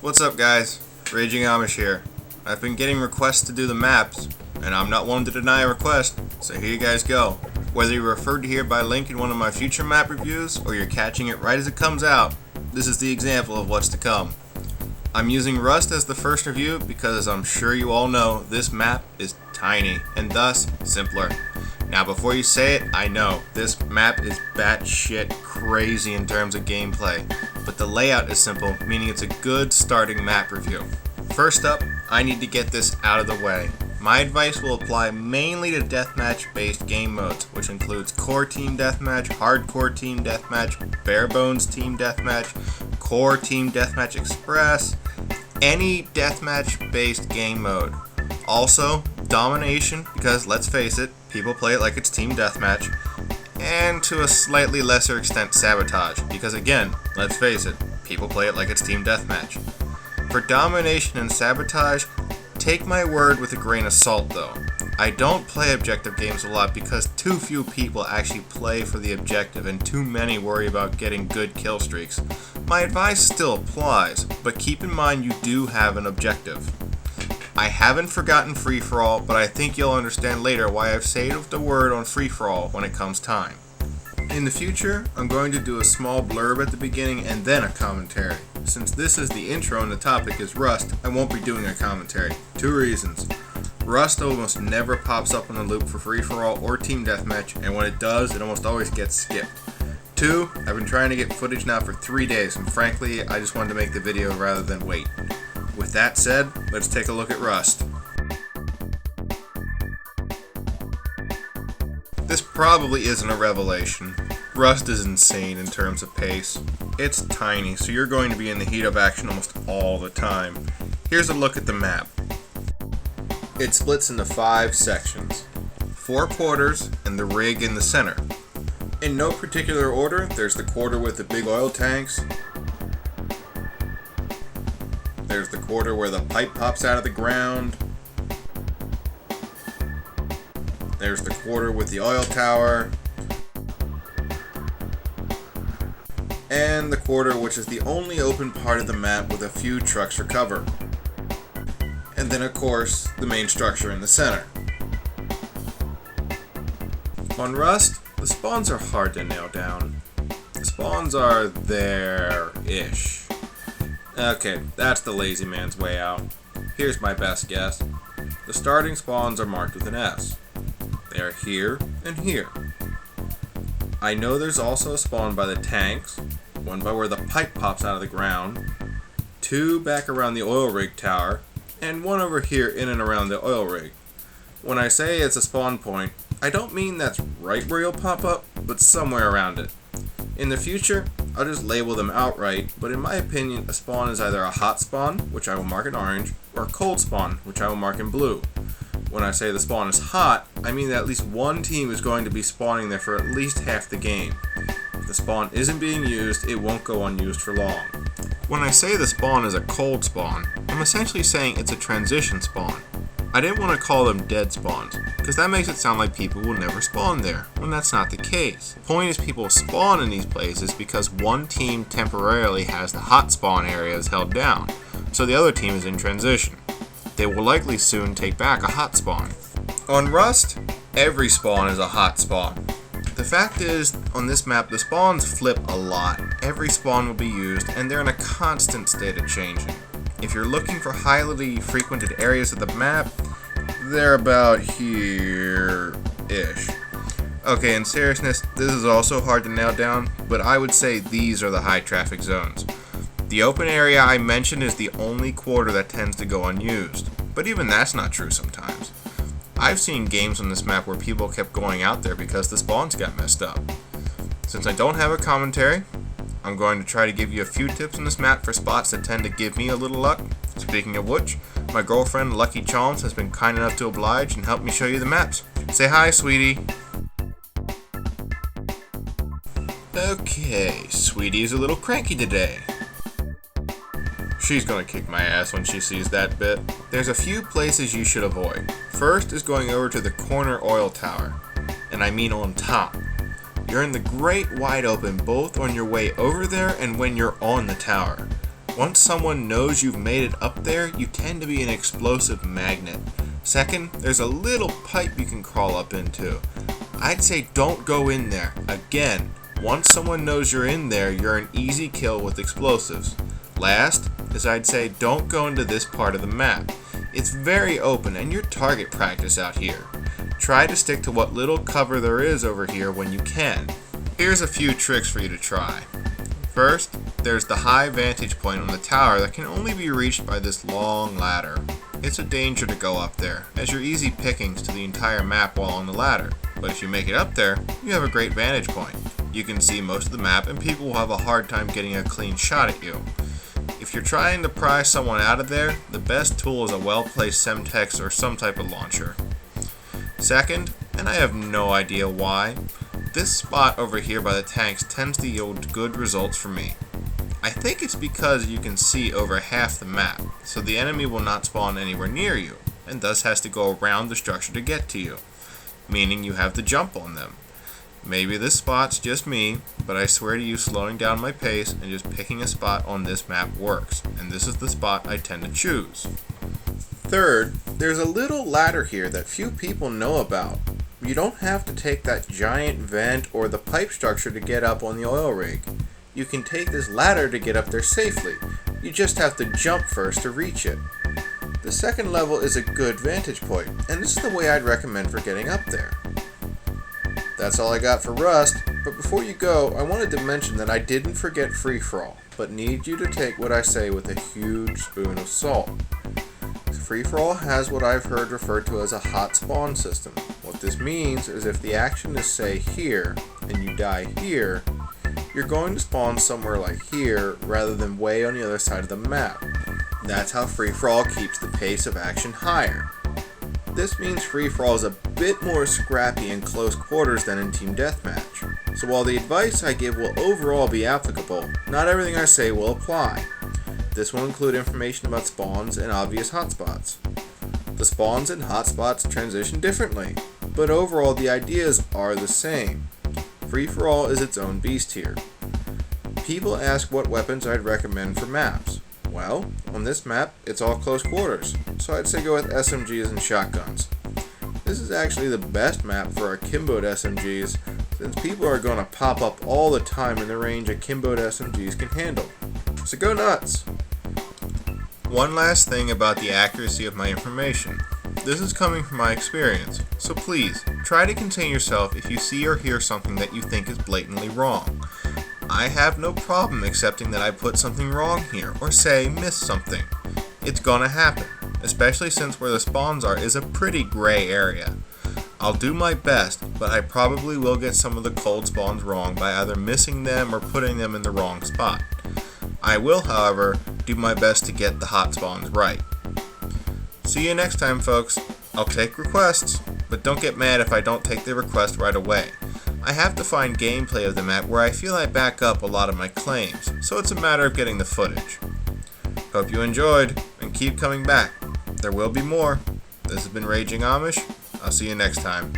What's up, guys? Raging Amish here. I've been getting requests to do the maps, and I'm not one to deny a request, so here you guys go. Whether you're referred to here by link in one of my future map reviews, or you're catching it right as it comes out, this is the example of what's to come. I'm using Rust as the first review because, as I'm sure you all know, this map is tiny, and thus simpler. Now before you say it, I know, this map is batshit crazy in terms of gameplay, but the layout is simple, meaning it's a good starting map review. First up, I need to get this out of the way. My advice will apply mainly to deathmatch based game modes, which includes core team deathmatch, hardcore team deathmatch, bare bones team deathmatch, core team deathmatch express, any deathmatch based game mode. Also, domination, because let's face it, people play it like it's team deathmatch, and to a slightly lesser extent sabotage, because again, let's face it, people play it like it's team deathmatch. For domination and sabotage, take my word with a grain of salt though. I don't play objective games a lot because too few people actually play for the objective and too many worry about getting good kill streaks. My advice still applies, but keep in mind you do have an objective. I haven't forgotten free-for-all, but I think you'll understand later why I've saved the word on free-for-all when it comes time. In the future, I'm going to do a small blurb at the beginning and then a commentary. Since this is the intro and the topic is Rust, I won't be doing a commentary. 2 reasons. Rust almost never pops up on the loop for free-for-all or team deathmatch, and when it does, it almost always gets skipped. 2, I've been trying to get footage now for 3 days, and frankly, I just wanted to make the video rather than wait. With that said, let's take a look at Rust. This probably isn't a revelation. Rust is insane in terms of pace. It's tiny, so you're going to be in the heat of action almost all the time. Here's a look at the map. It splits into 5 sections, 4 quarters, and the rig in the center. In no particular order, there's the quarter with the big oil tanks. There's the quarter where the pipe pops out of the ground. There's the quarter with the oil tower. And the quarter which is the only open part of the map with a few trucks for cover. And then of course, the main structure in the center. On Rust, the spawns are hard to nail down. The spawns are there-ish. Okay, that's the lazy man's way out. Here's my best guess. The starting spawns are marked with an S. They are here and here. I know there's also a spawn by the tanks, one by where the pipe pops out of the ground, 2 back around the oil rig tower, and 1 over here in and around the oil rig. When I say it's a spawn point, I don't mean that's right where you'll pop up, but somewhere around it. In the future, I'll just label them outright, but in my opinion, a spawn is either a hot spawn, which I will mark in orange, or a cold spawn, which I will mark in blue. When I say the spawn is hot, I mean that at least one team is going to be spawning there for at least half the game. If the spawn isn't being used, it won't go unused for long. When I say the spawn is a cold spawn, I'm essentially saying it's a transition spawn. I didn't want to call them dead spawns, because that makes it sound like people will never spawn there, when that's not the case. The point is people spawn in these places because one team temporarily has the hot spawn areas held down, so the other team is in transition. They will likely soon take back a hot spawn. On Rust, every spawn is a hot spawn. The fact is, on this map the spawns flip a lot. Every spawn will be used, and they're in a constant state of changing. If you're looking for highly frequented areas of the map, they're about here-ish. Okay, in seriousness, this is also hard to nail down, but I would say these are the high traffic zones. The open area I mentioned is the only quarter that tends to go unused, but even that's not true sometimes. I've seen games on this map where people kept going out there because the spawns got messed up. Since I don't have a commentary, I'm going to try to give you a few tips on this map for spots that tend to give me a little luck. Speaking of which, my girlfriend Lucky Charms has been kind enough to oblige and help me show you the maps. Say hi, sweetie. Okay, sweetie's a little cranky today. She's gonna kick my ass when she sees that bit. There's a few places you should avoid. First is going over to the corner oil tower, and I mean on top. You're in the great wide open both on your way over there and when you're on the tower. Once someone knows you've made it up there, you tend to be an explosive magnet. Second, there's a little pipe you can crawl up into. I'd say don't go in there. Again, once someone knows you're in there, you're an easy kill with explosives. Last is I'd say don't go into this part of the map. It's very open and your target practice out here. Try to stick to what little cover there is over here when you can. Here's a few tricks for you to try. First, there's the high vantage point on the tower that can only be reached by this long ladder. It's a danger to go up there, as you're easy pickings to the entire map while on the ladder. But if you make it up there, you have a great vantage point. You can see most of the map and people will have a hard time getting a clean shot at you. If you're trying to pry someone out of there, the best tool is a well-placed Semtex or some type of launcher. Second, and I have no idea why, this spot over here by the tanks tends to yield good results for me. I think it's because you can see over half the map, so the enemy will not spawn anywhere near you, and thus has to go around the structure to get to you, meaning you have to jump on them. Maybe this spot's just me, but I swear to you slowing down my pace and just picking a spot on this map works, and this is the spot I tend to choose. Third, there's a little ladder here that few people know about. You don't have to take that giant vent or the pipe structure to get up on the oil rig. You can take this ladder to get up there safely. You just have to jump first to reach it. The second level is a good vantage point, and this is the way I'd recommend for getting up there. That's all I got for Rust, but before you go, I wanted to mention that I didn't forget free-for-all, but need you to take what I say with a huge spoon of salt. Free-for-all has what I've heard referred to as a hot spawn system. What this means is if the action is, say, here, and you die here, you're going to spawn somewhere like here rather than way on the other side of the map. That's how free-for-all keeps the pace of action higher. This means free-for-all is a bit more scrappy in close quarters than in team deathmatch. So while the advice I give will overall be applicable, not everything I say will apply. This will include information about spawns and obvious hotspots. The spawns and hotspots transition differently, but overall the ideas are the same. Free-for-all is its own beast here. People ask what weapons I'd recommend for maps. Well, on this map, it's all close quarters, so I'd say go with SMGs and shotguns. This is actually the best map for akimboed SMGs, since people are going to pop up all the time in the range akimboed SMGs can handle. So go nuts! One last thing about the accuracy of my information. This is coming from my experience, so please, try to contain yourself if you see or hear something that you think is blatantly wrong. I have no problem accepting that I put something wrong here, or say, missed something. It's gonna happen, especially since where the spawns are is a pretty gray area. I'll do my best, but I probably will get some of the cold spawns wrong by either missing them or putting them in the wrong spot. I will, however, do my best to get the hot spawns right. See you next time, folks. I'll take requests, but don't get mad if I don't take the request right away. I have to find gameplay of the map where I feel I back up a lot of my claims, so it's a matter of getting the footage. Hope you enjoyed, and keep coming back. There will be more. This has been Raging Amish. I'll see you next time.